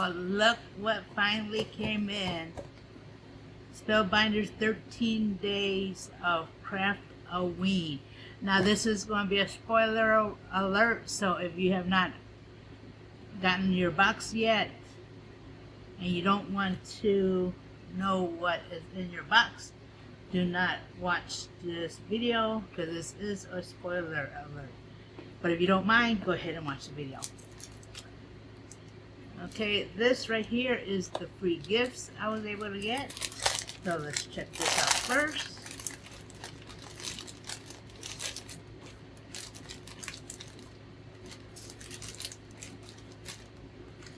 look what finally came in. Spellbinders 13 Days of Craftoween. Now this is going to be a spoiler alert, so if you have not gotten your box yet and you don't want to know what is in your box, do not watch this video because this is a spoiler alert. But if you don't mind, go ahead and watch the video. Okay, this right here is the free gifts I was able to get. So let's check this out first.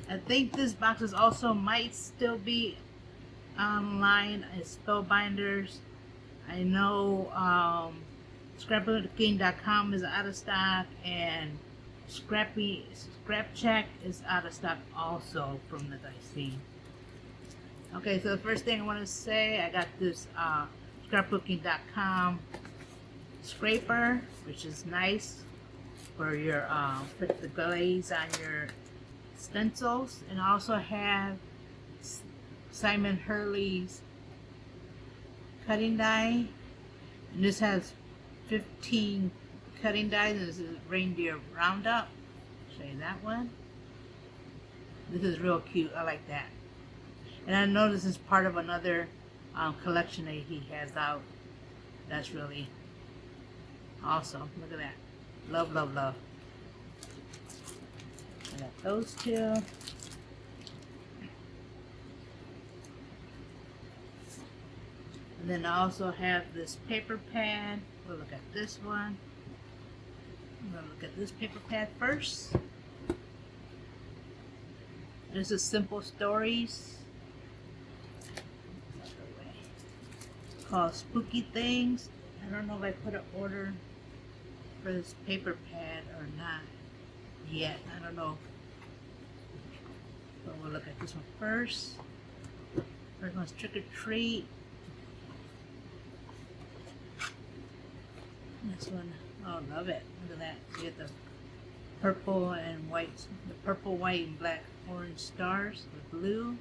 I think this box is also might still be online at Spellbinders. I know scrapbooking.com is out of stock, and Scrapcheck is out of stock also from the I've seen. Okay, so the first thing I want to say, I got this scrapbooking.com scraper, which is nice for your put the glaze on your stencils, and I also have Simon Hurley's cutting die, and this has 15 cutting dies, and this is reindeer roundup. Show you that one. This is real cute. I like that. And I know this is part of another collection that he has out. That's really awesome. Look at that. Love, love, love. I got those two. And then I also have this paper pad. We'll look at this one. I'm going to look at this paper pad first. This is Simple Stories. Called Spooky Things. I don't know if I put an order for this paper pad or not yet. I don't know. But we'll look at this one first. First one's Trick or Treat. This one, oh, love it. Look at that. You get the purple and white, the purple, white, and black, orange stars with blue.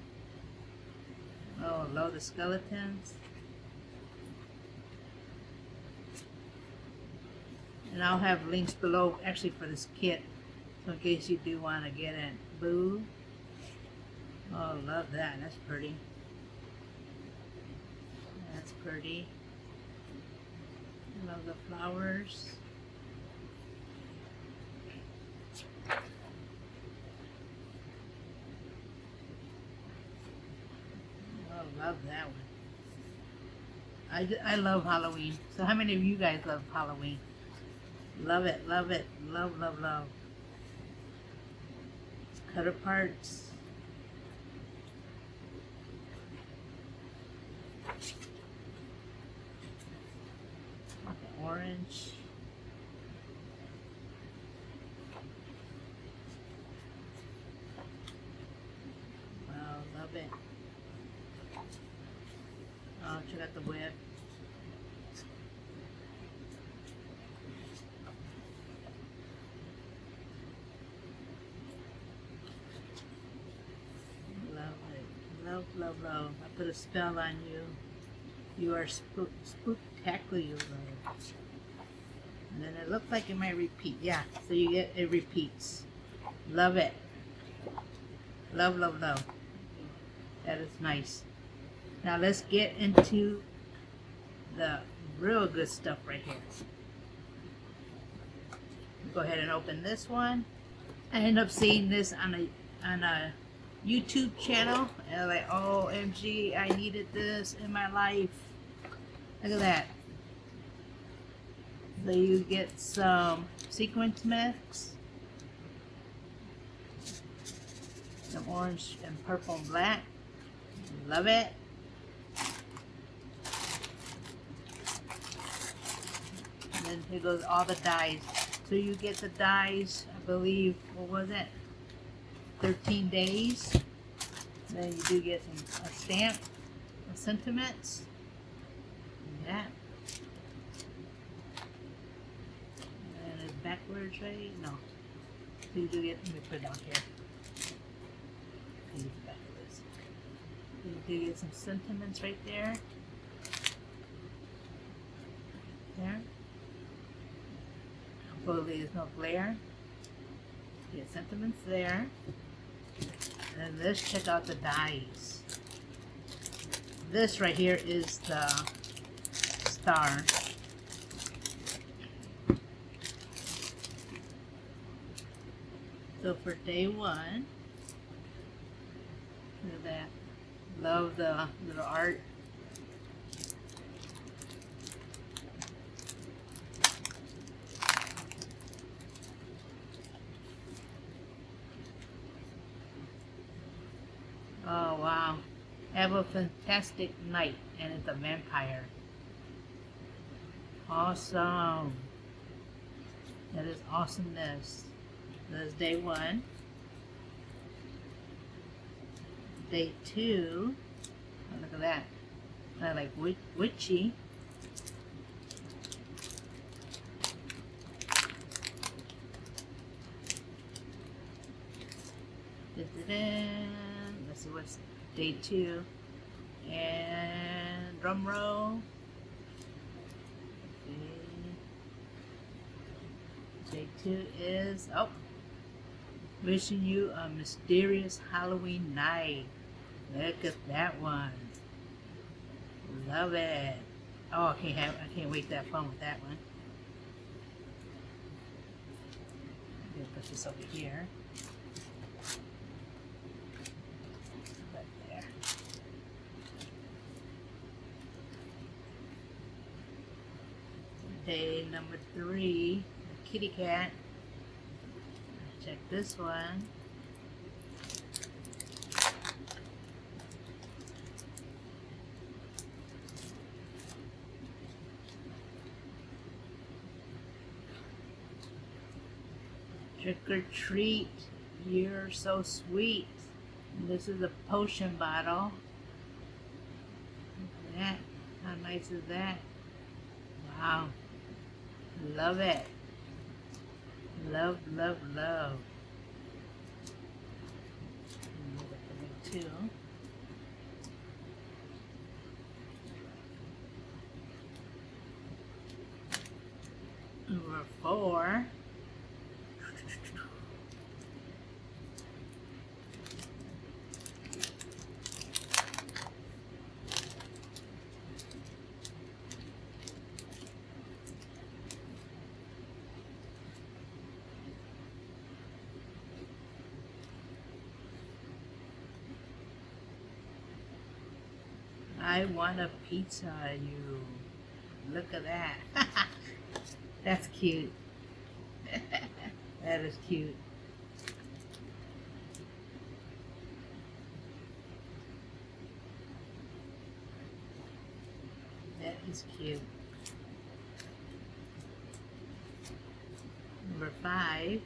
Oh, love the skeletons. And I'll have links below actually for this kit, so in case you do want to get it. Boo. Oh, love that. That's pretty. That's pretty. Love the flowers. Oh, love that one. I love Halloween. So how many of you guys love Halloween? Love it, love it, love, love, love. It's cut aparts. Orange. Wow, love it. Oh, check out the web. Love it. Love, love, love. I put a spell on you. You are spooktacular. And then it looks like it might repeat. Yeah, so you get it repeats. Love it. Love, love, love. That is nice. Now let's get into the real good stuff right here. Go ahead and open this one. I ended up seeing this on a YouTube channel, and I was like, OMG, I needed this in my life. Look at that. So you get some sequence mix, some orange and purple and black. Love it. And then here goes all the dies. So you get the dies, I believe, what was it? 13 days. Then you do get a stamp, a sentiments. Yeah. And it's backwards, right? No. So you do get, let me put it on here. use the back of this. You can get some sentiments right there. There. Hopefully there's no glare. Get sentiments there. And let's check out the dies. This right here is the star. So for day one, look at that. Love the little art. Oh wow. Have a fantastic night, and it's a vampire. Awesome. That is awesomeness. That's day one. Day two. Oh, look at that. I like witchy. Let's see what's day two. And drum roll. Day two is, oh, wishing you a mysterious Halloween night. Look at that one. Love it. Oh, I can't wait to have fun with that one. I'm gonna put this over here. Right there. Day number 3, the kitty cat. Check this one. Trick or treat, you're so sweet. And this is a potion bottle. Look at that. How nice is that? Wow. Love it. Love, love, love. Number 2. Number 4. I want a pizza, you. Look at that. That's cute. That is cute. That is cute. Number 5.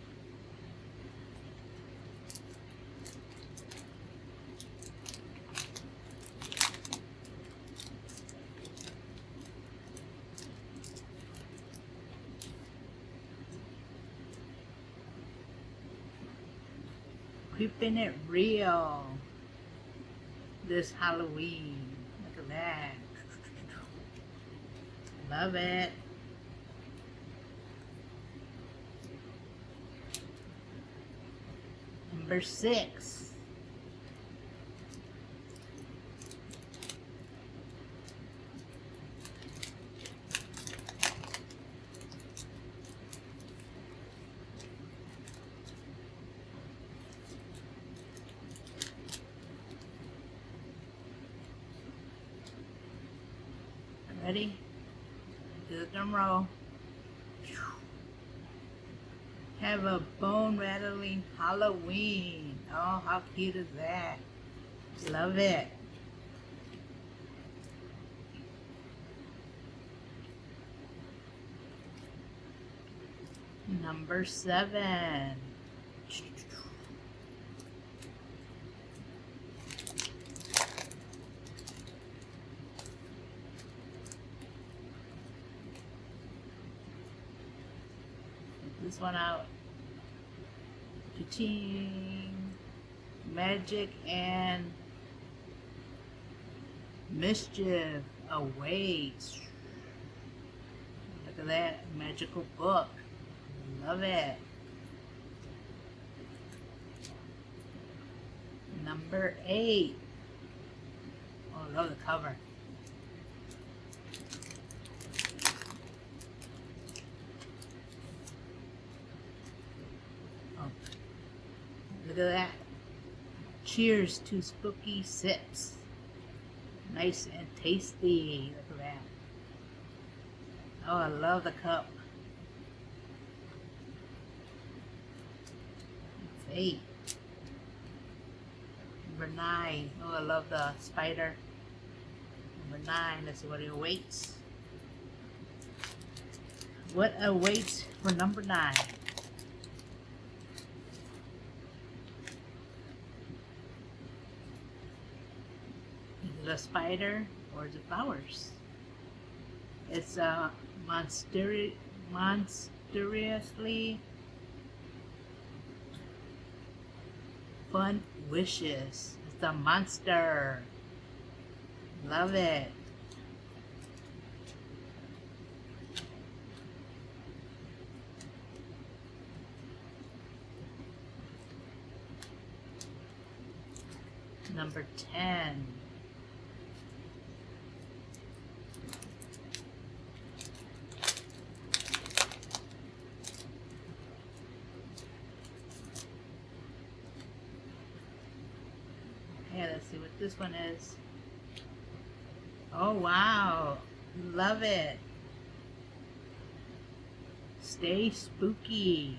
Keeping it real this Halloween. Look at that. Love it. Number 6. Ready? Do the drum roll. Have a bone rattling Halloween. Oh, how cute is that? Love it. Number 7. This one out. Cha-ching. magic and mischief awaits. Look at that magical book. Love it. Number 8. Oh, I love the cover. Oh, look at that. Cheers to spooky sips. Nice and tasty. Look at that. Oh, I love the cup. That's 8. Number 9. Oh, I love the spider. Number 9. Let's see what it awaits. What awaits for number 9? Is it a spider or is it flowers? It's a monstrously fun wishes. It's a monster. Love it. Number 10. Okay, let's see what this one is. Oh, wow. Love it. Stay spooky.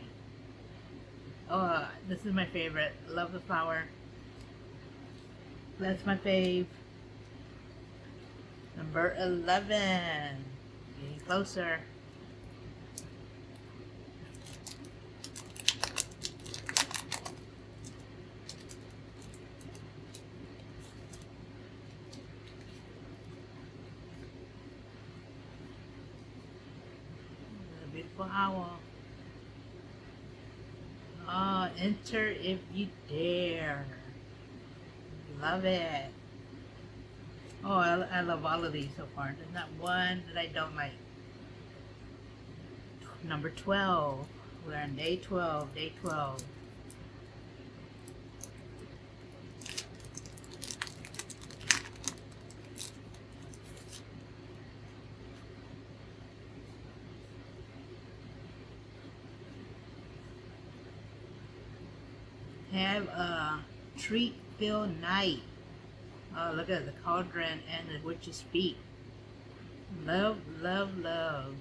Oh, this is my favorite. Love the flower. That's my fave. Number 11. Getting closer. A beautiful owl. Oh, enter if you dare. Love it. Oh, I love all of these so far. There's not one that I don't like. Number 12. We're on day 12. Day 12. Have a treat-filled night. Oh, look at the cauldron and the witch's feet. Love, love, love.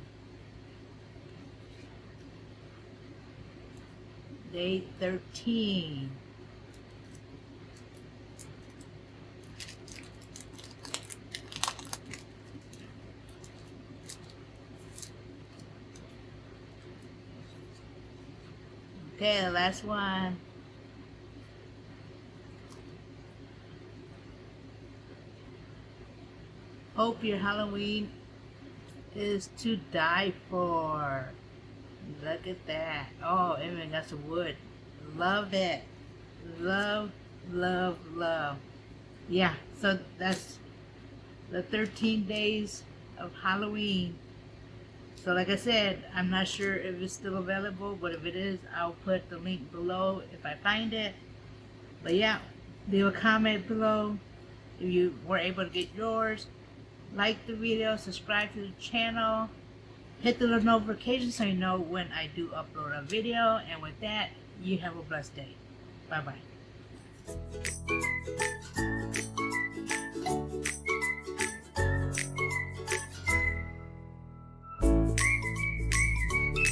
Day 13. Okay, the last one. Hope your Halloween is to die for. Look at that. Oh, even got some wood. Love it. Love, love, love. Yeah, so that's the 13 days of Halloween. So like I said, I'm not sure if it's still available, but if it is, I'll put the link below if I find it. But yeah, leave a comment below if you were able to get yours. Like the video, subscribe to the channel, hit the little notification so you know when I do upload a video. And with that, you have a blessed day. Bye bye.